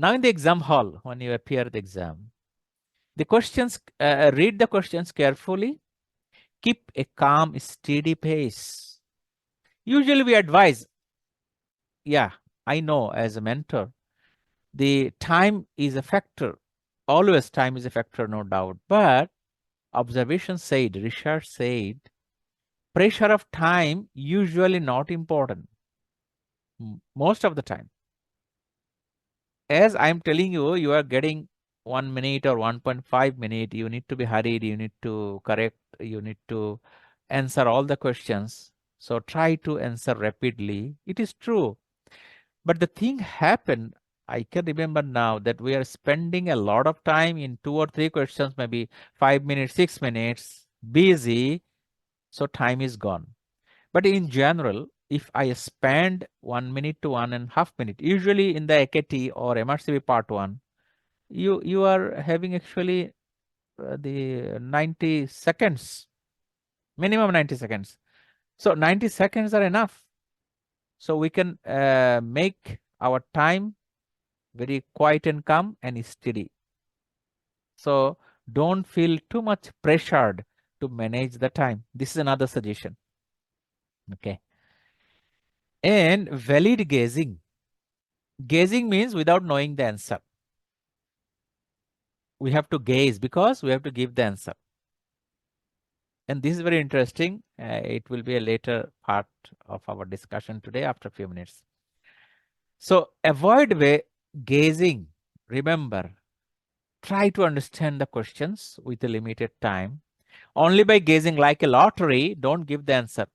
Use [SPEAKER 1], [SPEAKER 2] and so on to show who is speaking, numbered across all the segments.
[SPEAKER 1] Now in the exam hall, when you appear at the exam, the questions, read the questions carefully. Keep a calm, steady pace. Usually we advise, yeah, I know as a mentor, the time is a factor. Always time is a factor, no doubt. But observation said, research said, pressure of time usually not important most of the time. As I'm telling you, you are getting 1 minute or 1.5 minutes. You need to be hurried. You need to correct. You need to answer all the questions. So try to answer rapidly. It is true. But the thing happened, I can remember now that we are spending a lot of time in 2 or 3 questions, maybe 5 minutes, 6 minutes, busy. So time is gone. But in general, if I spend 1 minute to 1.5 minutes, usually in the AKT or MRCP part 1, you are having actually the 90 seconds, minimum 90 seconds. So 90 seconds are enough. So we can make our time very quiet and calm and steady. So don't feel too much pressured to manage the time. This is another suggestion. Okay. And valid gazing. Gazing means without knowing the answer. We have to gaze because we have to give the answer. And this is very interesting. It will be a later part of our discussion today after a few minutes. So avoid gazing. Remember, try to understand the questions with a limited time. Only by gazing like a lottery, don't give the answer.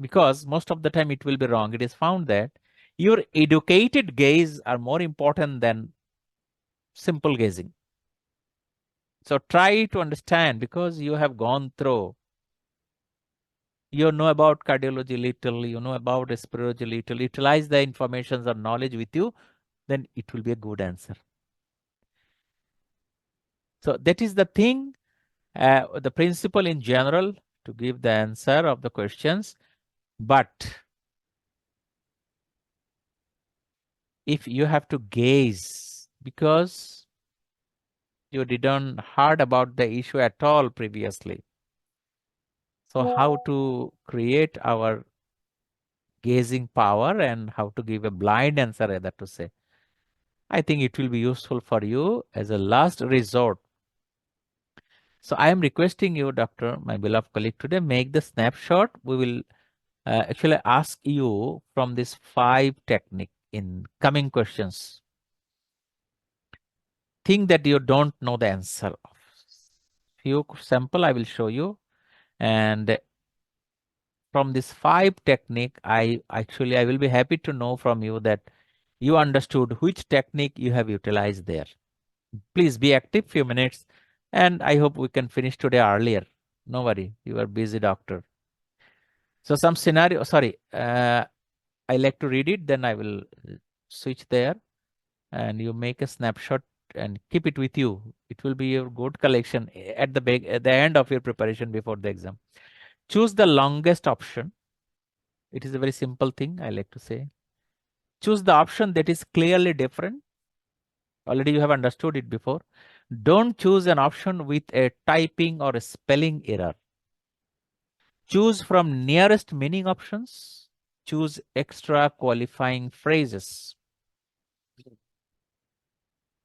[SPEAKER 1] Because most of the time it will be wrong. It is found that your educated gaze are more important than simple gazing. So try to understand because you have gone through. You know about cardiology little, you know about respirology little. Utilize the information or knowledge with you, then it will be a good answer. So that is the thing, the principle in general to give the answer of the questions. But if you have to gaze because you didn't heard about the issue at all previously. So how to create our gazing power and how to give a blind answer, rather to say. I think it will be useful for you as a last resort. So I am requesting you, Doctor, my beloved colleague, today make the snapshot. We will actually ask you from this 5 technique in coming questions. Think that you don't know the answer of. Few sample I will show you. And from this 5 technique, I will be happy to know from you that you understood which technique you have utilized there. Please be active few minutes. And I hope we can finish today earlier. No worry, you are busy, doctor. So some scenario, sorry, I like to read it, then I will switch there and you make a snapshot and keep it with you. It will be your good collection at the end of your preparation before the exam. Choose the longest option. It is a very simple thing, I like to say. Choose the option that is clearly different. Already you have understood it before. Don't choose an option with a typing or a spelling error. Choose from nearest meaning options. Choose extra qualifying phrases.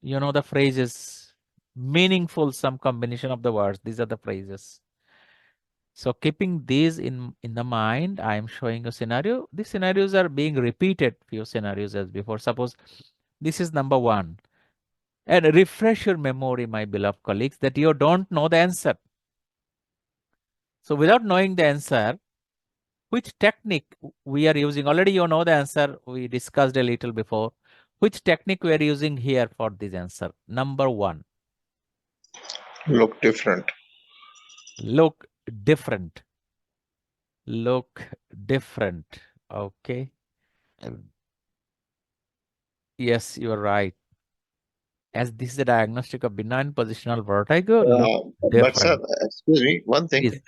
[SPEAKER 1] You know the phrases, meaningful, some combination of the words. These are the phrases. So keeping these in the mind, I am showing a scenario. These scenarios are being repeated, few scenarios as before. Suppose this is number 1. And refresh your memory, my beloved colleagues, that you don't know the answer. So without knowing the answer, which technique we are using? Already you know the answer. We discussed a little before. Which technique we are using here for this answer? Number 1.
[SPEAKER 2] Look different.
[SPEAKER 1] Look different. Look different. Okay. Yes, you are right. As this is a diagnostic of benign positional vertigo, look
[SPEAKER 2] But sir,
[SPEAKER 1] different.
[SPEAKER 2] excuse me, one thing.
[SPEAKER 1] Please.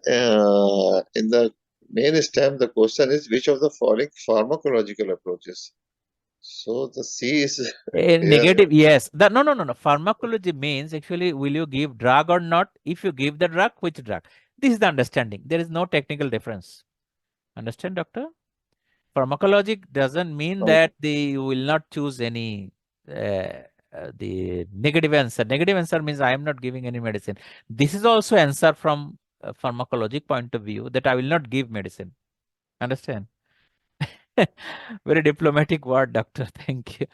[SPEAKER 2] In the main stem, the question is which of the following pharmacological approaches? So the C is
[SPEAKER 1] A
[SPEAKER 2] here.
[SPEAKER 1] negative, yes. No. Pharmacology means actually, will you give drug or not? If you give the drug, which drug? This is the understanding. There is no technical difference. Understand, doctor? Pharmacology doesn't mean
[SPEAKER 2] Oh,
[SPEAKER 1] that you will not choose any the negative answer. Negative answer means I am not giving any medicine. This is also answer from a pharmacologic point of view that I will not give medicine. Understand? Very diplomatic word, doctor. Thank you.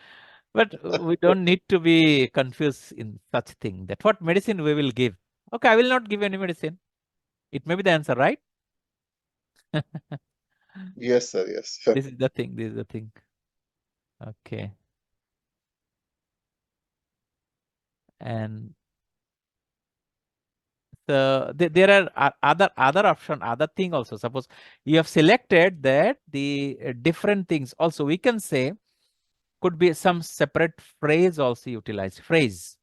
[SPEAKER 1] But we don't need to be confused in such thing that what medicine we will give. Okay, I will not give any medicine. It may be the answer, right?
[SPEAKER 2] yes, sir. Yes.
[SPEAKER 1] This is the thing. This is the thing. Okay. And so there are other option, other thing also. Suppose you have selected that the different things also we can say could be some separate phrase also utilized. Phrase.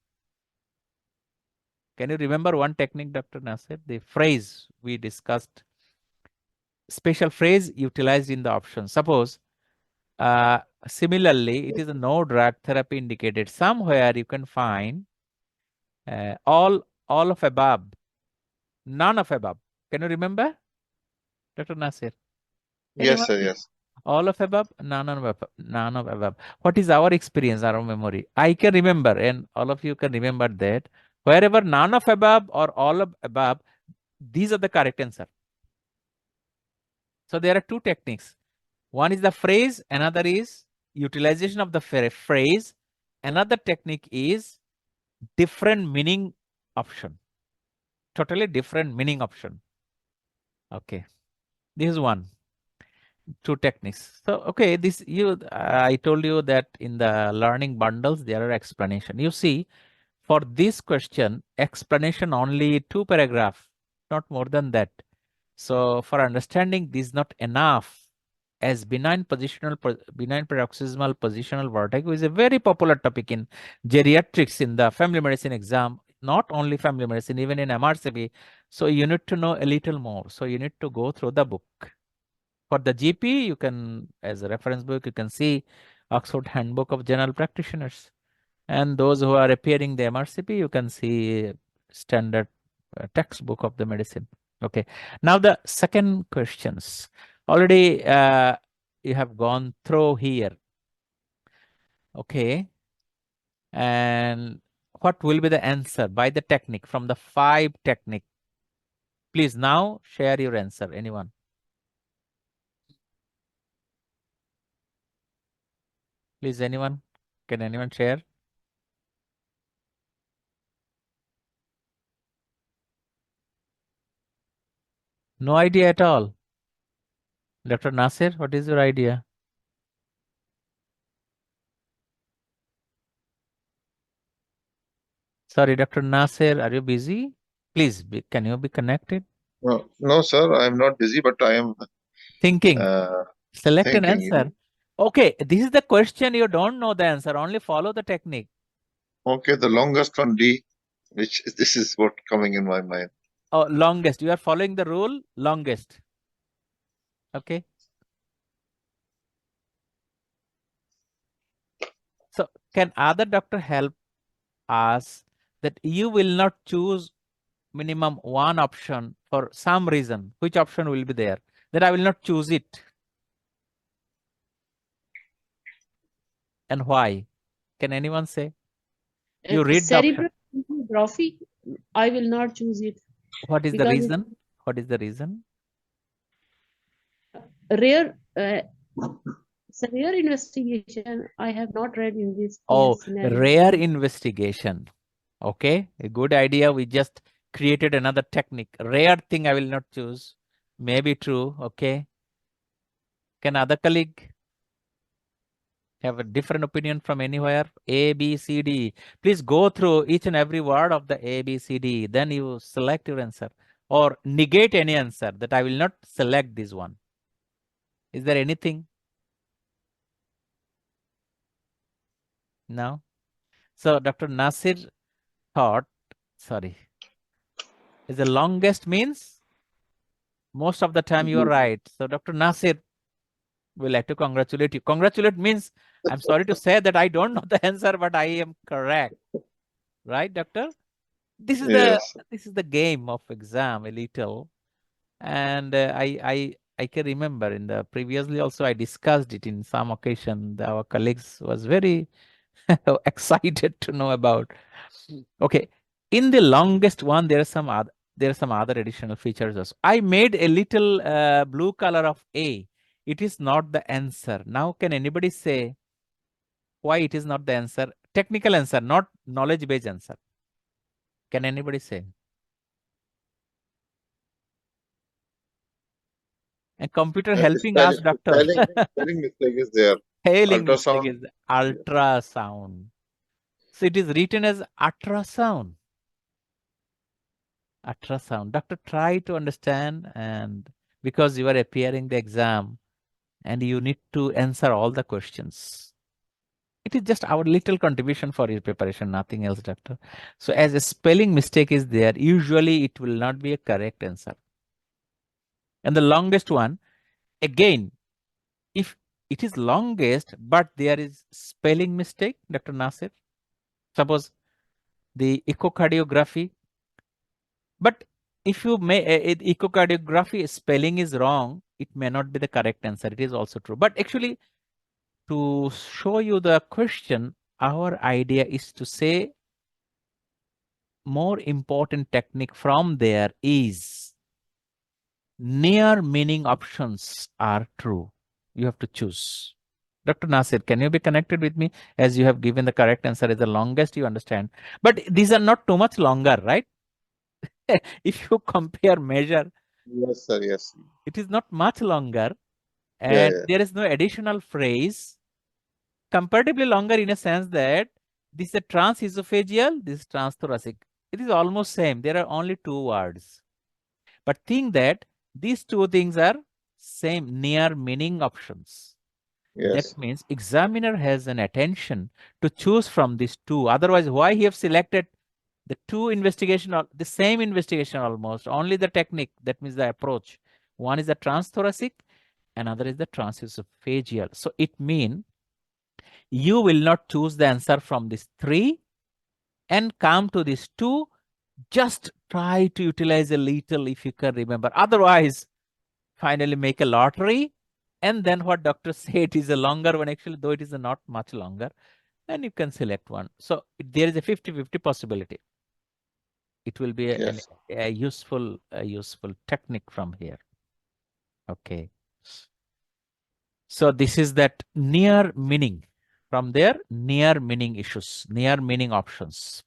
[SPEAKER 1] Can you remember one technique, Dr. Nasir? The phrase we discussed, special phrase utilized in the option. Suppose, similarly, it is a no drug therapy indicated. Somewhere you can find all of above, none of above. Can you remember, Dr. Nasir?
[SPEAKER 2] Yes,
[SPEAKER 1] Anyone?
[SPEAKER 2] sir. Yes.
[SPEAKER 1] All of above, none of above, none of above. What is our experience, our memory? I can remember, and all of you can remember that wherever none of above or all of above, these are the correct answer. So there are two techniques. One is the phrase, another is utilization of the phrase. Another technique is different meaning option. Totally different meaning option. Okay. This is one. Two techniques. So, okay, this I told you that in the learning bundles, there are explanation. You see, for this question, explanation only 2 paragraph, not more than that. So for understanding this is not enough, as benign paroxysmal positional vertigo is a very popular topic in geriatrics in the family medicine exam, not only family medicine, even in MRCP. So you need to know a little more. So you need to go through the book. For the GP, you can, as a reference book, you can see Oxford Handbook of General Practitioners. And those who are appearing the MRCP, you can see standard textbook of the medicine. Okay. Now the second questions. Already you have gone through here. Okay. And what will be the answer by the technique from the 5 technique? Please now share your answer. Anyone? Please, anyone? Can anyone share? No idea at all. Dr. Nasir, what is your idea? Sorry, Dr. Nasir, are you busy? Please, can you be connected?
[SPEAKER 2] No, no, sir. I am not busy, but I am
[SPEAKER 1] Thinking. Select an
[SPEAKER 2] thinking.
[SPEAKER 1] answer. Okay, this is the question. You don't know the answer. Only follow the technique.
[SPEAKER 2] Okay, the longest one D, which this is what coming in my mind.
[SPEAKER 1] Oh, longest. You are following the rule. Longest. Okay. So can other doctor help us that you will not choose minimum one option for some reason? Which option will be there? That I will not choose it. And why? Can anyone say? You read the option.
[SPEAKER 3] Cerebral atrophy, I will not choose it.
[SPEAKER 1] What is the
[SPEAKER 3] because
[SPEAKER 1] reason? What is the reason?
[SPEAKER 3] Rare, rare investigation I have not read in this
[SPEAKER 1] Oh,
[SPEAKER 3] scenario.
[SPEAKER 1] rare investigation. Okay, a good idea. We just created another technique. Rare thing I will not choose. Maybe true. Okay. Can other colleague have a different opinion from anywhere? A, B, C, D. Please go through each and every word of the A, B, C, D. Then you select your answer or negate any answer that I will not select this one. Is there anything? No. So Dr. Nasir thought, sorry, is the longest means most of the time you are right. So Dr. Nasir, We like to congratulate you. Congratulate means, I'm sorry to say that I don't know the answer, but I am correct. Right, doctor? This is
[SPEAKER 2] Yes.
[SPEAKER 1] the game of exam a little. And I can remember in the previously also I discussed it in some occasion. Our colleagues was very excited to know about. Okay, in the longest one, there are some other additional features also. I made a little blue color of A. It is not the answer. Now, can anybody say why it is not the answer? Technical answer, not knowledge-based answer. Can anybody say? And computer helping us, doctor.
[SPEAKER 2] Spelling mistake is there.
[SPEAKER 1] Spelling mistake
[SPEAKER 2] Ultrasound.
[SPEAKER 1] is ultrasound. So it is written as ultrasound. Ultrasound. Doctor, try to understand, and because you are appearing the exam and you need to answer all the questions. It is just our little contribution for your preparation, nothing else, doctor. So as a spelling mistake is there, usually it will not be a correct answer. And the longest one, again, if it is longest, but there is spelling mistake, Dr. Nasir, suppose the echocardiography, but if you may, echocardiography spelling is wrong, it may not be the correct answer. It is also true. But actually, to show you the question, our idea is to say more important technique from there is near meaning options are true. You have to choose. Dr. Nasir, can you be connected with me as you have given the correct answer as the longest you understand? But these are not too much longer, right? If you compare measure,
[SPEAKER 2] Yes, sir. Yes.
[SPEAKER 1] it is not much longer,
[SPEAKER 2] Yeah,
[SPEAKER 1] and
[SPEAKER 2] yeah.
[SPEAKER 1] there is no additional phrase. Comparatively longer in a sense that this is a transesophageal, this is transthoracic. It is almost same. There are only two words. But think that these two things are same near meaning options. That
[SPEAKER 2] Yes.
[SPEAKER 1] means examiner has an attention to choose from these two. Otherwise, why he have selected the two investigation, or the same investigation almost, only the technique, that means the approach. One is the transthoracic, another is the transesophageal. So it means you will not choose the answer from these three and come to these two. Just try to utilize a little if you can remember. Otherwise, finally make a lottery. And then what doctor said is a longer one, actually, though it is not much longer. And you can select one. So there is a 50-50 possibility. It will be
[SPEAKER 2] Yes.
[SPEAKER 1] a useful technique from here. Okay. So this is that near meaning. From there, near meaning issues, near meaning options.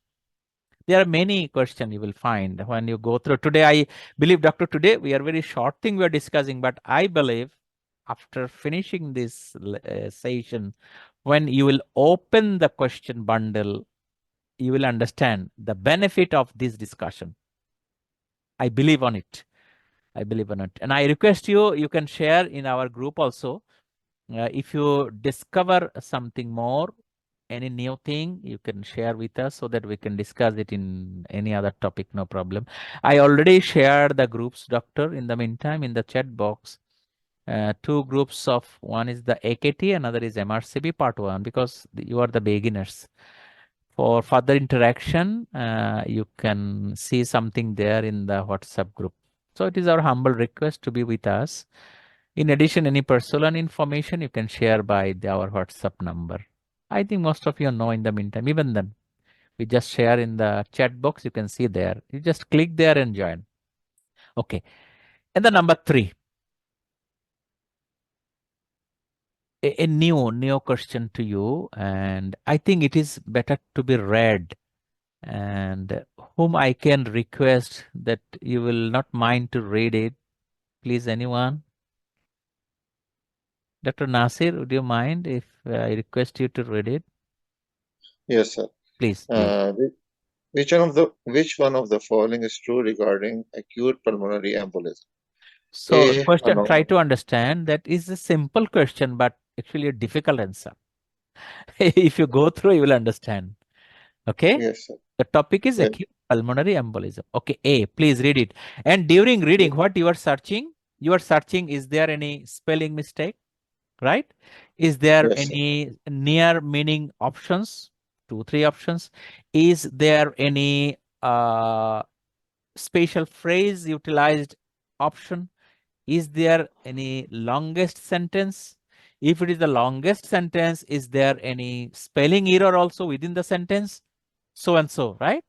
[SPEAKER 1] There are many questions you will find when you go through. Today, I believe, doctor, today we are very short thing we are discussing, but I believe after finishing this session, when you will open the question bundle, you will understand the benefit of this discussion. I believe on it. I believe on it. And I request you, you can share in our group also. If you discover something more, any new thing, you can share with us so that we can discuss it in any other topic, no problem. I already shared the groups, doctor, in the meantime, in the chat box. Two groups of, one is the AKT, another is MRCP part 1, because you are the beginners. For further interaction, you can see something there in the WhatsApp group. So it is our humble request to be with us. In addition, any personal information you can share by our WhatsApp number. I think most of you know in the meantime. Even then, we just share in the chat box. You can see there. You just click there and join. Okay. And the number 3. A new question to you. And I think it is better to be read. And whom I can request that you will not mind to read it. Please, anyone? Dr. Nasir, would you mind if I request you to read it?
[SPEAKER 2] Yes, sir.
[SPEAKER 1] Please, please.
[SPEAKER 2] Which one of the following is true regarding acute pulmonary embolism?
[SPEAKER 1] So
[SPEAKER 2] A.
[SPEAKER 1] question, try
[SPEAKER 2] Anomaly.
[SPEAKER 1] to understand that is a simple question, but actually a difficult answer. If you go through, you will understand. Okay.
[SPEAKER 2] Yes, sir.
[SPEAKER 1] The topic is
[SPEAKER 2] Yes.
[SPEAKER 1] acute pulmonary embolism. Okay. A, please read it. And during reading, what you are searching? You are searching, is there any spelling mistake? right? Is there
[SPEAKER 2] Yes, sir.
[SPEAKER 1] any near meaning options? 2, 3 options. Is there any special phrase utilized option? Is there any longest sentence? If it is the longest sentence, is there any spelling error also within the sentence? So and so, right?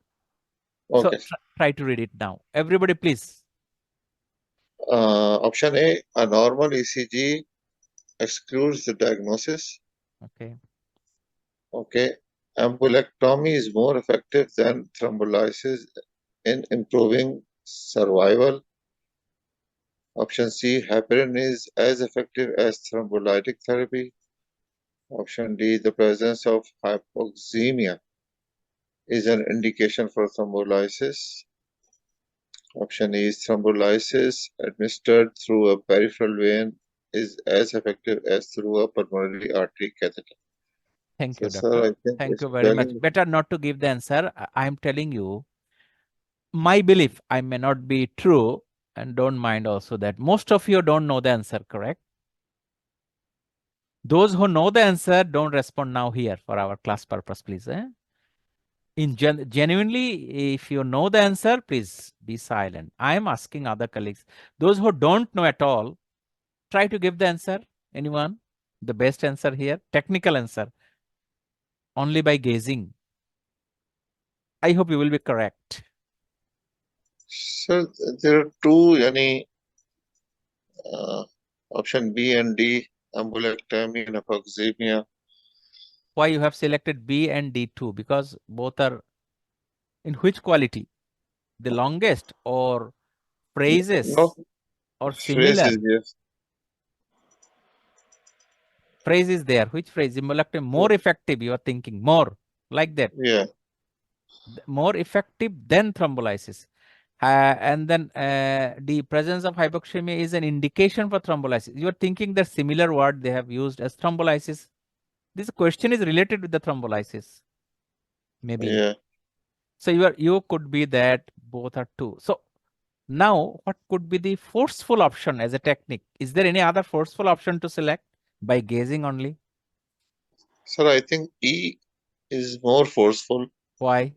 [SPEAKER 1] So
[SPEAKER 2] Okay.
[SPEAKER 1] try to read it now. Everybody, please.
[SPEAKER 2] Option A normal ECG excludes the diagnosis.
[SPEAKER 1] Okay.
[SPEAKER 2] Okay. Embolectomy is more effective than thrombolysis in improving survival. Option C, heparin is as effective as thrombolytic therapy. Option D, the presence of hypoxemia is an indication for thrombolysis. Option E is thrombolysis administered through a peripheral vein is as effective as through a pulmonary artery catheter.
[SPEAKER 1] Thank
[SPEAKER 2] So,
[SPEAKER 1] you,
[SPEAKER 2] sir,
[SPEAKER 1] doctor.
[SPEAKER 2] I think
[SPEAKER 1] Thank you very much.
[SPEAKER 2] spelling,
[SPEAKER 1] Better not to give the answer. I am telling you, my belief, I may not be true, and don't mind also that most of you don't know the answer, correct? Those who know the answer, don't respond now here for our class purpose, please. Genuinely, if you know the answer, please be silent. I am asking other colleagues. Those who don't know at all, try to give the answer. Anyone? The best answer here? Technical answer. Only by gazing. I hope you will be correct.
[SPEAKER 2] sir, there are two, uh, option B and D, embolectomy and hypoxemia.
[SPEAKER 1] Why you have selected B and D2? Because both are in which quality? The longest or
[SPEAKER 2] No,
[SPEAKER 1] phrases or
[SPEAKER 2] phrase is
[SPEAKER 1] similar?
[SPEAKER 2] yes.
[SPEAKER 1] Phrase is there. Which phrase? More effective, you are thinking. More. Like that.
[SPEAKER 2] Yeah,
[SPEAKER 1] More effective than thrombolysis. And then the presence of hypoxemia is an indication for thrombolysis. You are thinking the similar word they have used as thrombolysis. This question is related with the thrombolysis. Maybe.
[SPEAKER 2] yeah.
[SPEAKER 1] So you could be that both are two. So now what could be the forceful option as a technique? Is there any other forceful option to select by gazing only?
[SPEAKER 2] Sir, I think E is more forceful.
[SPEAKER 1] Why?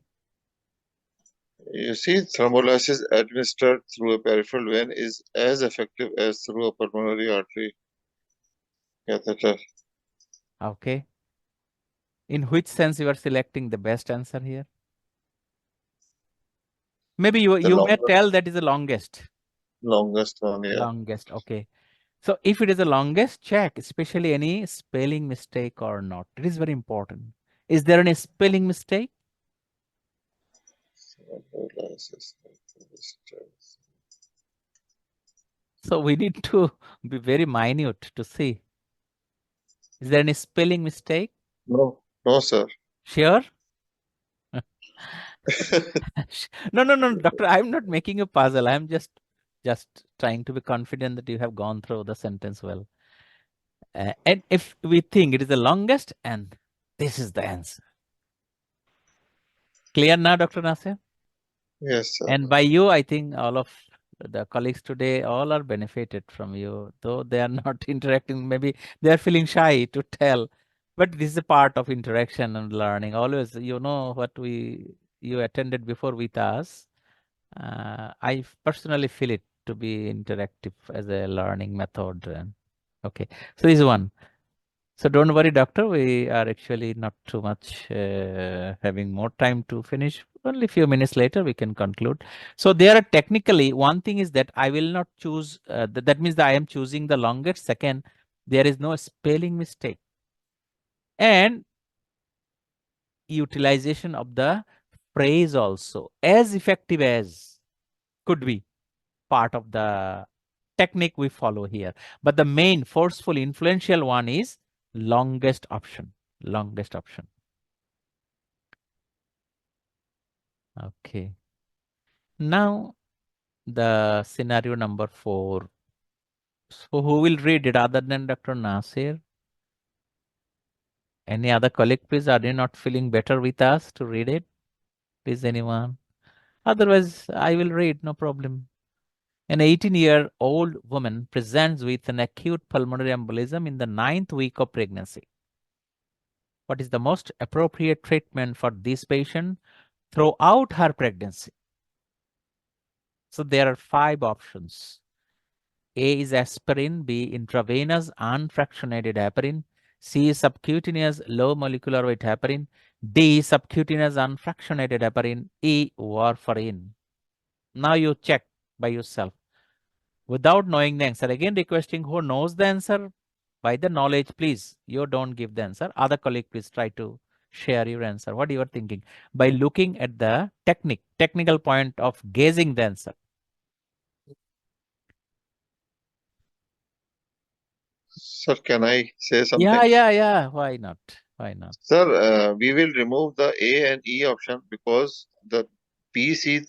[SPEAKER 2] You see, thrombolysis administered through a peripheral vein is as effective as through a pulmonary artery catheter.
[SPEAKER 1] Okay. In which sense you are selecting the best answer here? Maybe
[SPEAKER 2] The
[SPEAKER 1] you may
[SPEAKER 2] longest,
[SPEAKER 1] tell that is the longest.
[SPEAKER 2] longest one, yeah.
[SPEAKER 1] Longest. Okay. So if it is the longest, check, especially any spelling mistake or not. It is very important. Is there any spelling mistake?
[SPEAKER 2] Thrombolysis administered.
[SPEAKER 1] So we need to be very minute to see. Is there any spelling mistake?
[SPEAKER 2] No, no, sir.
[SPEAKER 1] Sure? No, doctor, I'm not making a puzzle. I'm just trying to be confident that you have gone through the sentence well. And if we think it is the longest, and this is the answer. Clear now, Dr. Nasir?
[SPEAKER 2] Yes, sir.
[SPEAKER 1] And by you, I think all of the colleagues today, all are benefited from you, though they are not interacting. Maybe they are feeling shy to tell, but this is a part of interaction and learning. Always, you know what you attended before with us. I personally feel it to be interactive as a learning method. Okay, so this is one. So don't worry, doctor. We are actually not too much having more time to finish. Only a few minutes later, we can conclude. So there are technically one thing is that I will not choose. That means that I am choosing the longest. Second, there is no spelling mistake. And utilization of the phrase also as effective as could be part of the technique we follow here. But the main forceful influential one is longest option. Longest option. Okay. Now the scenario number 4. So who will read it other than Dr. Nasir? Any other colleague, please? Are you not feeling better with us to read it? Please, anyone? Otherwise, I will read, no problem. An 18-year-old woman presents with an acute pulmonary embolism in the 9th week of pregnancy. What is the most appropriate treatment for this patient throughout her pregnancy? So there are 5 options. A is aspirin, B intravenous unfractionated heparin, C is subcutaneous low molecular weight heparin, D subcutaneous unfractionated heparin, E warfarin. Now you check by yourself without knowing the answer. Again requesting who knows the answer by the knowledge, please. You don't give the answer. Other colleague, please try to share your answer. What you are thinking by looking at the technical point of guessing the answer.
[SPEAKER 2] Sir, can I say something?
[SPEAKER 1] Yeah. Why not? Why not?
[SPEAKER 2] Sir, we will remove the A and E option because the B, C,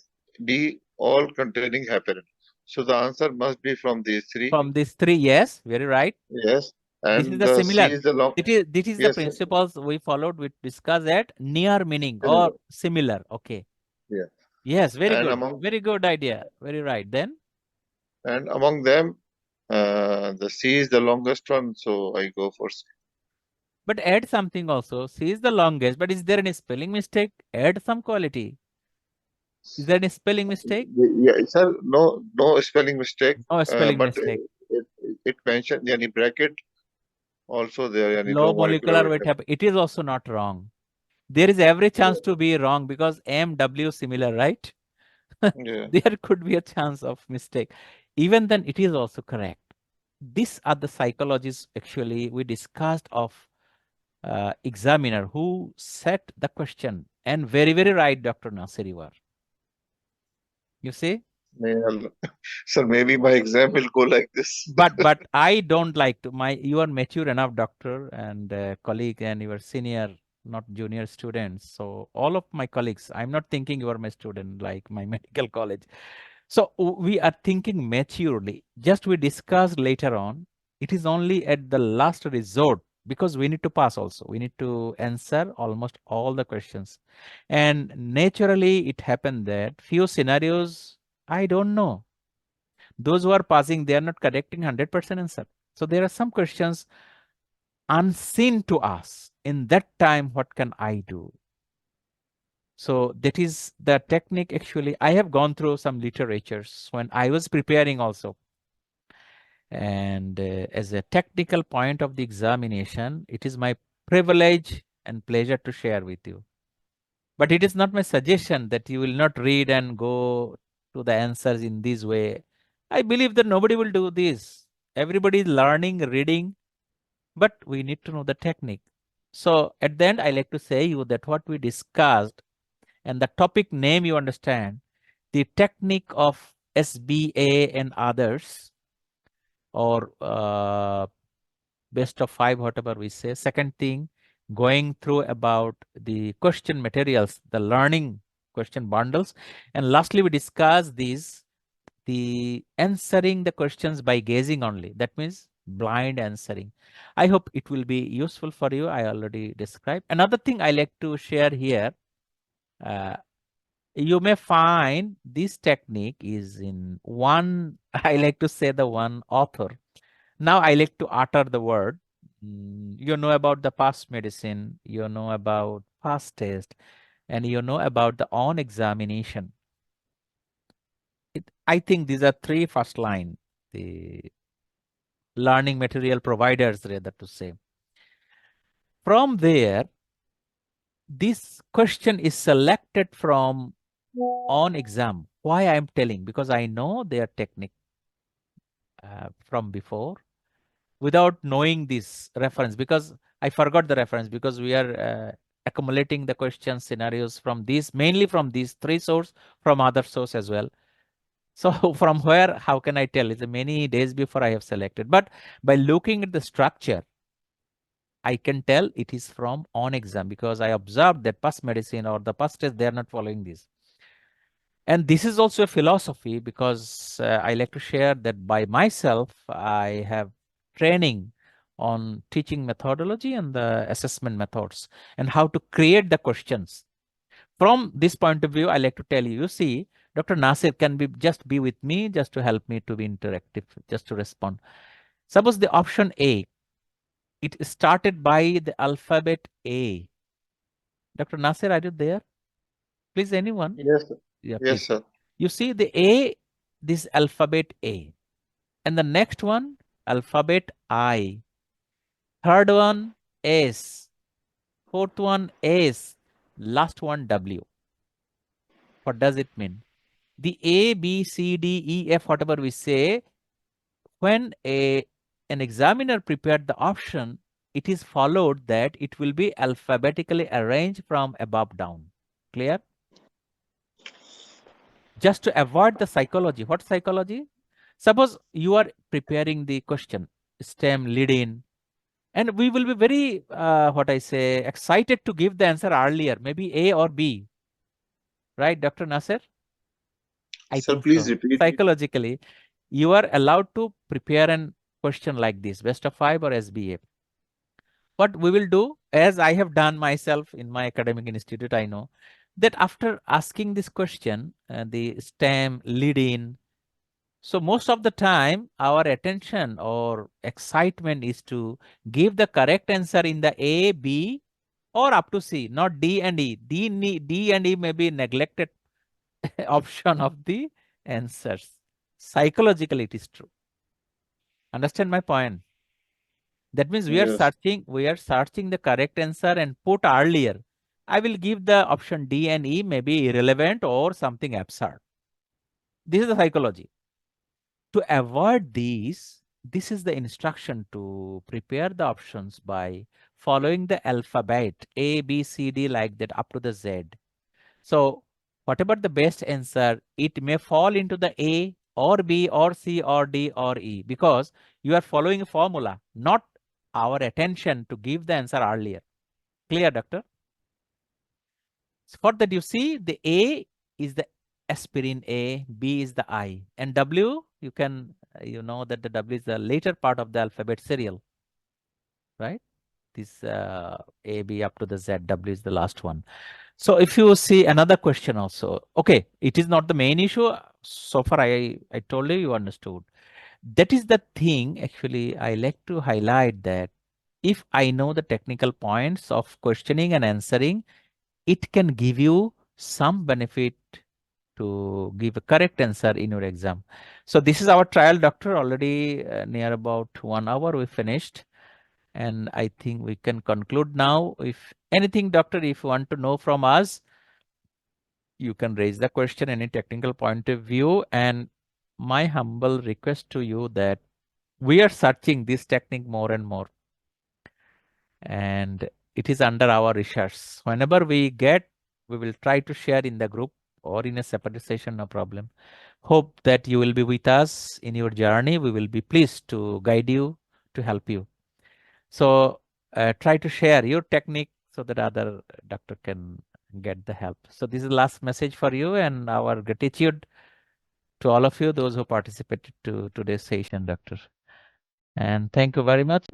[SPEAKER 2] D all containing heparin. So the answer must be from these 3.
[SPEAKER 1] From these 3, yes, very right.
[SPEAKER 2] Yes.
[SPEAKER 1] This is
[SPEAKER 2] And
[SPEAKER 1] the
[SPEAKER 2] the C
[SPEAKER 1] similar.
[SPEAKER 2] is the long.
[SPEAKER 1] This is the
[SPEAKER 2] Yes.
[SPEAKER 1] principles we followed, we discussed at near meaning
[SPEAKER 2] Similar.
[SPEAKER 1] or similar. Okay.
[SPEAKER 2] Yeah.
[SPEAKER 1] Yes, very
[SPEAKER 2] And
[SPEAKER 1] good. Very good idea. Very right. Then
[SPEAKER 2] And among them, the C is the longest one, so I go for C.
[SPEAKER 1] but add something also. C is the longest, but is there any spelling mistake? Add some quality. Is there any spelling mistake?
[SPEAKER 2] Yeah, sir, no spelling mistake.
[SPEAKER 1] No spelling
[SPEAKER 2] But
[SPEAKER 1] mistake.
[SPEAKER 2] it mentioned yani bracket also there, yani
[SPEAKER 1] Low
[SPEAKER 2] low molecular
[SPEAKER 1] molecular weight
[SPEAKER 2] weight.
[SPEAKER 1] it is also not wrong. There is every chance to be wrong because MW similar, right?
[SPEAKER 2] Yeah.
[SPEAKER 1] There could be a chance of mistake. Even then, it is also correct. These are the psychologists actually we discussed of examiner who set the question, and very, very right, Dr. Nasir, you are. You see?
[SPEAKER 2] Sir, maybe my exam will go like this.
[SPEAKER 1] But I don't like to. You are mature enough, doctor and colleague, and you are senior, not junior students. So all of my colleagues, I'm not thinking you are my student like my medical college. So we are thinking maturely. Just we discussed later on. It is only at the last resort because we need to pass also. We need to answer almost all the questions. And naturally, it happened that few scenarios, I don't know. Those who are passing, they are not correcting 100% answer. So there are some questions unseen to us. In that time, what can I do? So that is the technique. Actually, I have gone through some literatures when I was preparing also. And as a technical point of the examination, it is my privilege and pleasure to share with you. But it is not my suggestion that you will not read and go to the answers in this way. I believe that nobody will do this. Everybody is learning, reading, but we need to know the technique. So at the end, I like to say you that what we discussed and the topic name you understand, the technique of SBA and others, or best of 5, whatever we say. Second thing, going through about the question materials, the learning question bundles. And lastly, we discuss the answering the questions by gazing only. That means blind answering. I hope it will be useful for you. I already described. Another thing I like to share here, you may find this technique is in one, I like to say the one author. Now I like to utter the word. You know about the past medicine, you know about past test, and you know about the on examination. I think these are 3 first line, the learning material providers, rather to say. From there, this question is selected from on exam. Why I am telling? Because I know their technique from before without knowing this reference, because I forgot the reference, because we are accumulating the question scenarios from these, mainly from these 3 sources, from other source as well. So from where, how can I tell? It's many days before I have selected, but by looking at the structure, I can tell it is from on exam, because I observed that past medicine or the past test, they are not following this. And this is also a philosophy, because I like to share that by myself, I have training on teaching methodology and the assessment methods and how to create the questions. From this point of view, I like to tell you, you see, Dr. Nasir can just be with me just to help me to be interactive, just to respond. Suppose the option A, it started by the alphabet A. Dr. Nasir, are you there? Please, anyone?
[SPEAKER 2] Yes, sir.
[SPEAKER 1] Yeah,
[SPEAKER 2] Yes,
[SPEAKER 1] please.
[SPEAKER 2] sir.
[SPEAKER 1] You see the A, this alphabet A. And the next one, alphabet I. Third one, S. Fourth one, S. Last one, W. What does it mean? The A, B, C, D, E, F, whatever we say, when an examiner prepared the option, it is followed that it will be alphabetically arranged from above down. Clear? Just to avoid the psychology. What psychology? Suppose you are preparing the question, stem, lead in, and we will be very, excited to give the answer earlier, maybe A or B. Right, Dr. Nasser? I
[SPEAKER 2] Sir,
[SPEAKER 1] think
[SPEAKER 2] please
[SPEAKER 1] so.
[SPEAKER 2] repeat.
[SPEAKER 1] Psychologically, you are allowed to prepare an question like this, best of 5 or SBA. What we will do, as I have done myself in my academic institute, I know that after asking this question, the stem, lead in, so most of the time, our attention or excitement is to give the correct answer in the A, B, or up to C, not D and E. D and E may be neglected option of the answers. Psychologically, it is true. Understand my point? That means we are
[SPEAKER 2] Yes.
[SPEAKER 1] searching the correct answer and put earlier. I will give the option D and E may be irrelevant or something absurd. This is the psychology. To avoid these, this is the instruction to prepare the options by following the alphabet A, B, C, D like that up to the Z. So whatever the best answer, it may fall into the A or B or C or D or E because you are following a formula, not our attention to give the answer earlier. Clear, doctor? So for that, you see the A is the aspirin A, B is the I, and W, you can, you know that the W is the later part of the alphabet serial, right? This A, B up to the Z, W is the last one. So if you see another question also, okay, it is not the main issue. So far, I told you understood. That is the thing, actually, I like to highlight that if I know the technical points of questioning and answering, it can give you some benefit to give a correct answer in your exam. So this is our trial, doctor. Already near about 1 hour we finished. And I think we can conclude now. If anything, doctor, if you want to know from us, you can raise the question, any technical point of view. And my humble request to you that we are searching this technique more and more. And it is under our research. Whenever we get, we will try to share in the group or in a separate session, no problem. Hope that you will be with us in your journey. We will be pleased to guide you, to help you. So try to share your technique so that other doctor can get the help. So this is the last message for you and our gratitude to all of you, those who participated to today's session, doctor. And thank you very much.